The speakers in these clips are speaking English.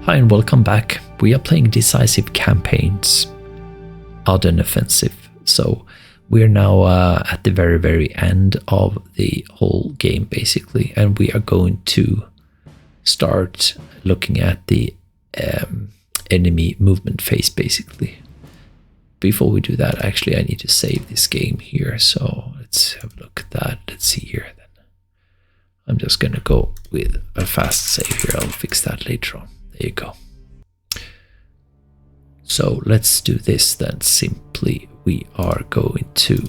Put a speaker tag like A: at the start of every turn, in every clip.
A: Hi and welcome back. We are playing Decisive campaigns, Ardennes offensive. So we're now at the very end of the whole game basically, and we are going to start looking at the enemy movement phase basically. Before we do that, actually I need to save this game here, so let's have a look at that. Let's see here then. I'm just gonna go with a fast save here. I'll fix that later on. There you go. So let's do this then. Simply we are going to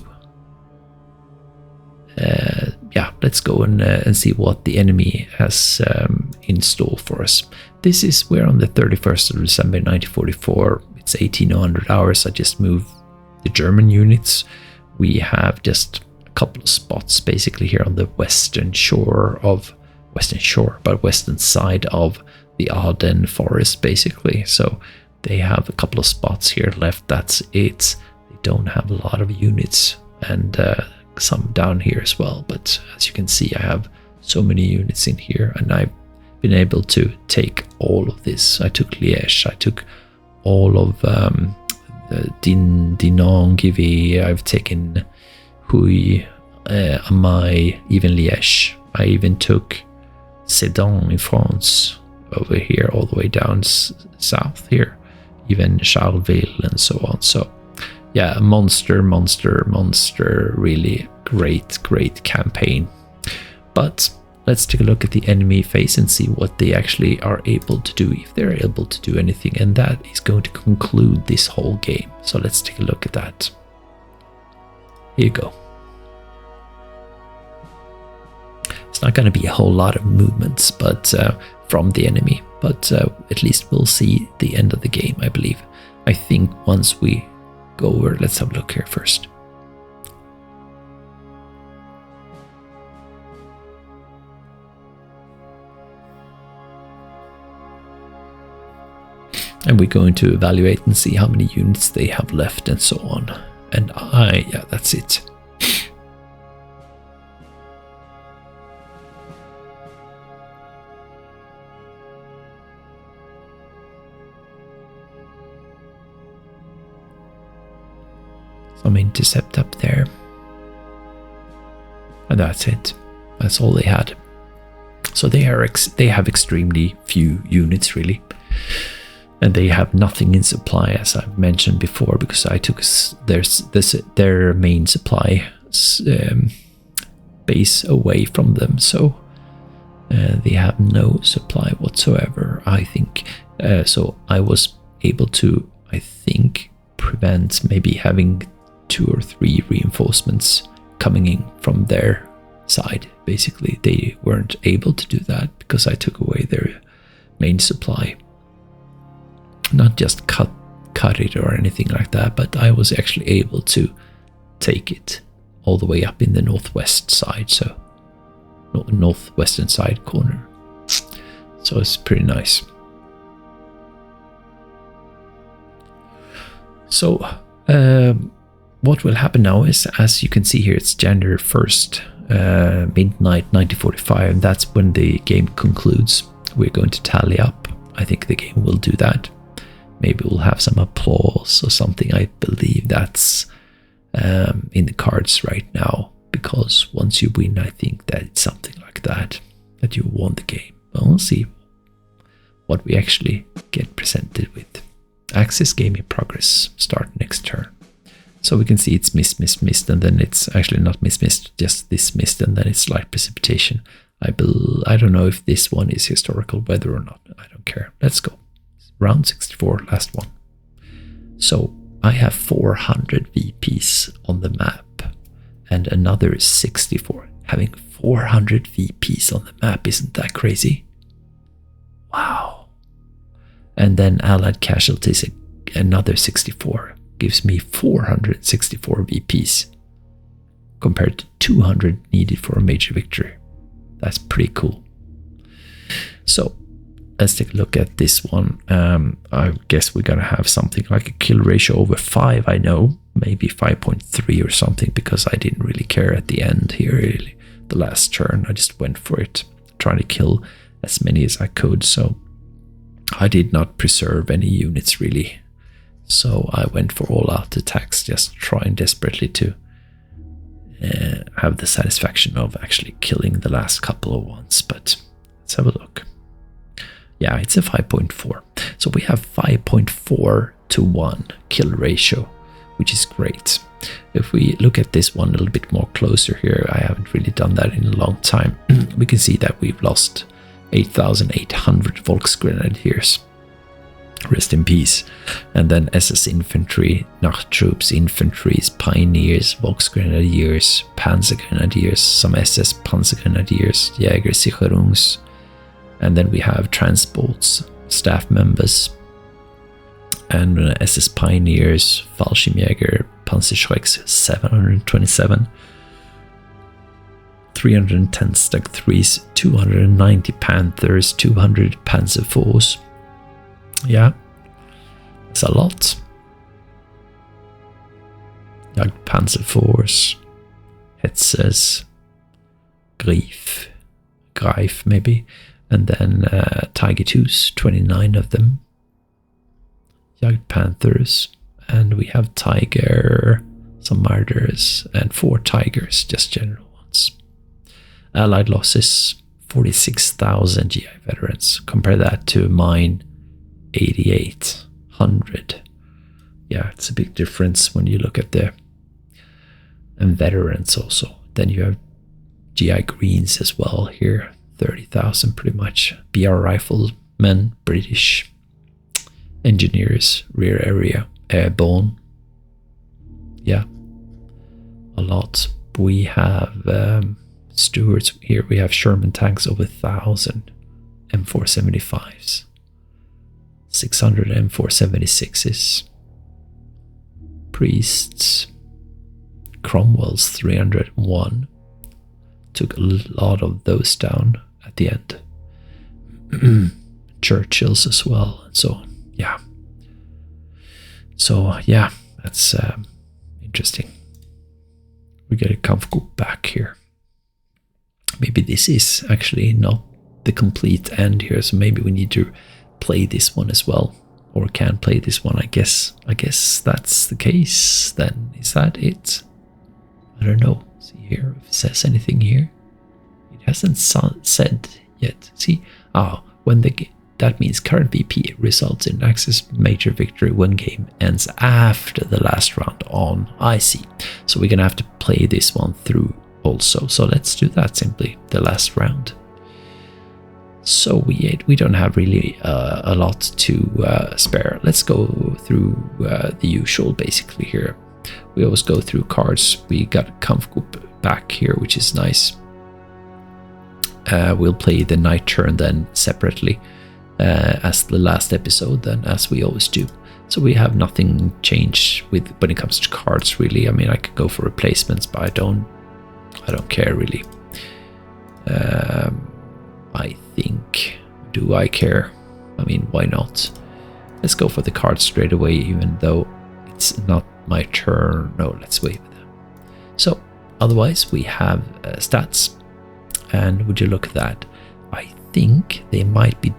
A: let's go and see what the enemy has in store for us. We're on the 31st of December 1944. It's 1800 hours. I just moved the German units. We have just a couple of spots basically here on the western side of the Ardennes forest basically. So they have a couple of spots here left. That's it. They don't have a lot of units, and some down here as well. But as you can see, I have so many units in here, and I've been able to take all of this. I took Liège. I took all of Dinan, Givet. I've taken Huy, Amai, even Liège. I even took Sedan in France over here, all the way down south here, even Charleville and so on. So yeah, monster, really great campaign. But let's take a look at the enemy phase and see what they actually are able to do, if they're able to do anything, and that is going to conclude this whole game. So let's take a look at that. Here you go. It's not going to be a whole lot of movements but from the enemy, but at least we'll see the end of the game, I believe. I think once we go over, let's have a look here first. And we're going to evaluate and see how many units they have left and so on. And yeah, that's it. Some intercept up there. And that's it. That's all they had. So they have extremely few units really. And they have nothing in supply, as I've mentioned before, because I took their main supply base away from them. So they have no supply whatsoever, I think. So I was able to, I think, prevent maybe having 2 or 3 reinforcements coming in from their side. Basically, they weren't able to do that because I took away their main supply. Not just cut it or anything like that, but I was actually able to take it all the way up in the northwest side, so northwestern side corner. So it's pretty nice. So what will happen now is, as you can see here, it's January 1st, midnight 1945, and that's when the game concludes. We're going to tally up. I think the game will do that. Maybe we'll have some applause or something. I believe that's in the cards right now, because once you win, I think that it's something like that you won the game. But we'll see what we actually get presented with. Axis game in progress. Start next turn. So we can see it's missed, and then it's actually not missed, just this missed, and then it's light precipitation. I don't know if this one is historical weather or not. I don't care. Let's go. Round 64, last one. So I have 400 VPs on the map and another 64. Having 400 VPs on the map, isn't that crazy? Wow. And then allied casualties, another 64, gives me 464 VPs compared to 200 needed for a major victory. That's pretty cool. So let's take a look at this one. I guess we're gonna have something like a kill ratio over 5. I know, maybe 5.3 or something, because I didn't really care at the end here, really. The last turn, I just went for it, trying to kill as many as I could. So I did not preserve any units really. So I went for all out attacks, just trying desperately to have the satisfaction of actually killing the last couple of ones. But let's have a look. Yeah, it's a 5.4. So we have 5.4 to 1 kill ratio, which is great. If we look at this one a little bit more closer here, I haven't really done that in a long time. We can see that we've lost 8,800 Volksgrenadiers. Rest in peace. And then SS infantry, Nacht troops, infantries, pioneers, Volksgrenadiers, Panzergrenadiers, some SS Panzergrenadiers, Jägersicherungs, and then we have transports, staff members, and SS pioneers, Fallschirmjäger, Panzerschrecks 727, 310 Stug 3s, 290 Panthers, 200 Panzer 4s. Yeah, it's a lot. Like Panzer 4s, Hetzers, Greif maybe, and then Tiger 2s, 29 of them. Jagd Panthers, and we have Tiger, some Marders, and 4 Tigers, just general ones. Allied losses, 46,000 GI veterans. Compare that to mine, 8,800. Yeah, it's a big difference when you look at the and veterans also. Then you have GI Greens as well here, 30,000 pretty much. BR riflemen, British. Engineers, rear area, airborne. Yeah, a lot. We have Stuarts here. We have Sherman tanks over 1,000, M475s, 600 M476s, priests, Cromwell's 301. Took a lot of those down at the end. Churchills as well, and so on. Yeah. So yeah, that's interesting. We get a Kampfgruppe back here. Maybe this is actually not the complete end here, so maybe we need to play this one as well, or can play this one. I guess that's the case. Then is that it? I don't know. See here if it says anything here. It hasn't said yet. See, when that means current VP results in Axis major victory when game ends after the last round on IC. So we're gonna have to play this one through also. So let's do that simply, the last round. So we don't have really a lot to spare. Let's go through the usual basically here. We always go through cards. We got Kampfgruppe back here, which is nice. We'll play the night turn then separately as the last episode, then, as we always do. So we have nothing changed with when it comes to cards really. I mean, I could go for replacements, but I don't care really. I think, do I care? I mean, why not? Let's go for the cards straight away, even though it's not my turn. No, let's wait with them. So otherwise we have stats, and would you look at that? I think they might be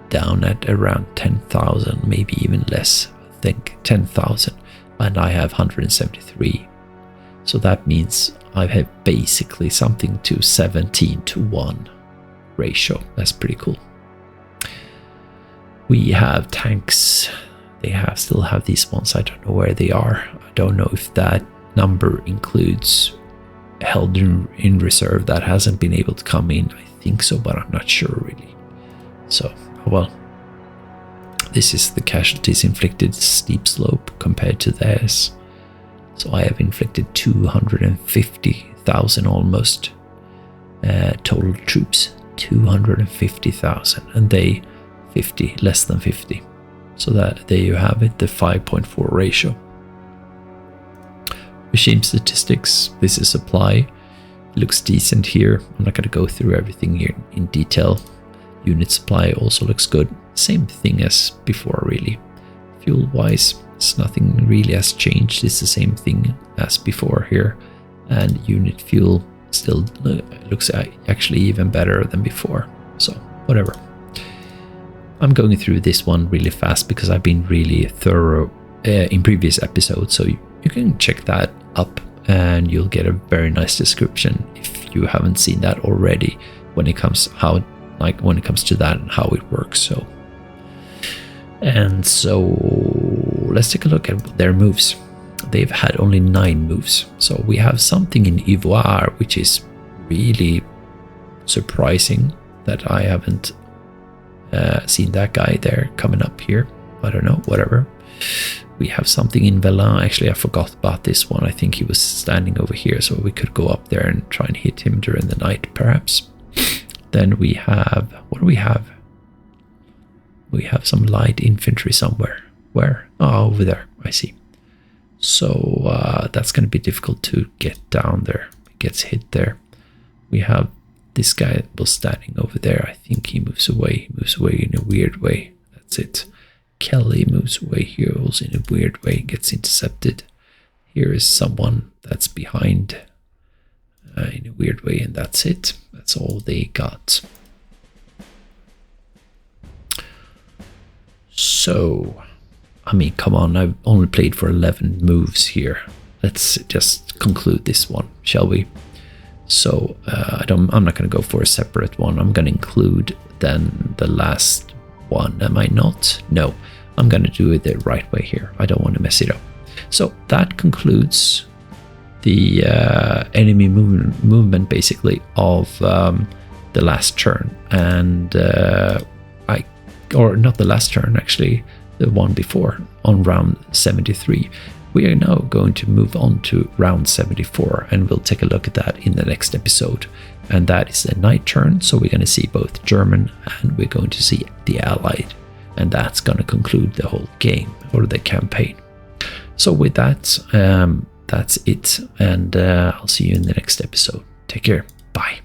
A: down at around 10,000, maybe even less. I think 10,000, and I have 173. So that means I have basically something to 17 to 1 ratio. That's pretty cool. We have tanks. They still have these ones. I don't know where they are. I don't know if that number includes held in reserve that hasn't been able to come in. I think so, but I'm not sure really. So, well, this is the casualties inflicted steep slope compared to theirs. So I have inflicted 250,000 almost total troops, 250,000, and they 50, less than 50. So that there you have it, the 5.4 ratio. Machine statistics, this is supply. Looks decent here. I'm not going to go through everything here in detail. Unit supply also looks good. Same thing as before really. Fuel wise, nothing really has changed. It's the same thing as before here. And unit fuel still looks actually even better than before. So whatever. I'm going through this one really fast because I've been really thorough in previous episodes, so you can check that up and you'll get a very nice description if you haven't seen that already when it comes to that and how it works. So let's take a look at their moves. They've had only 9 moves, so we have something in Ivoire which is really surprising that I haven't seen that guy there coming up here. I don't know, whatever. We have something in Velin. Actually, I forgot about this one. I think he was standing over here, so we could go up there and try and hit him during the night, perhaps. Then we have, what do we have? We have some light infantry somewhere. Where? Oh, over there. I see. So that's going to be difficult to get down there. It gets hit there. We have this guy that was standing over there. I think he moves away. He moves away in a weird way. That's it. Kelly moves away here also in a weird way. Gets intercepted. Here is someone that's behind in a weird way, and that's it. That's all they got. So, I mean, come on, I've only played for 11 moves here. Let's just conclude this one, shall we? So I'm not going to go for a separate one. I'm going to include then the last one. Am I not? No, I'm going to do it the right way here. I don't want to mess it up. So that concludes the enemy movement basically of the last turn, and or not the last turn, actually the one before, on round 73. We are now going to move on to round 74, and we'll take a look at that in the next episode. And that is the night turn, so we're going to see both German and we're going to see the Allied, and that's going to conclude the whole game or the campaign. So with that, that's it, and I'll see you in the next episode. Take care. Bye.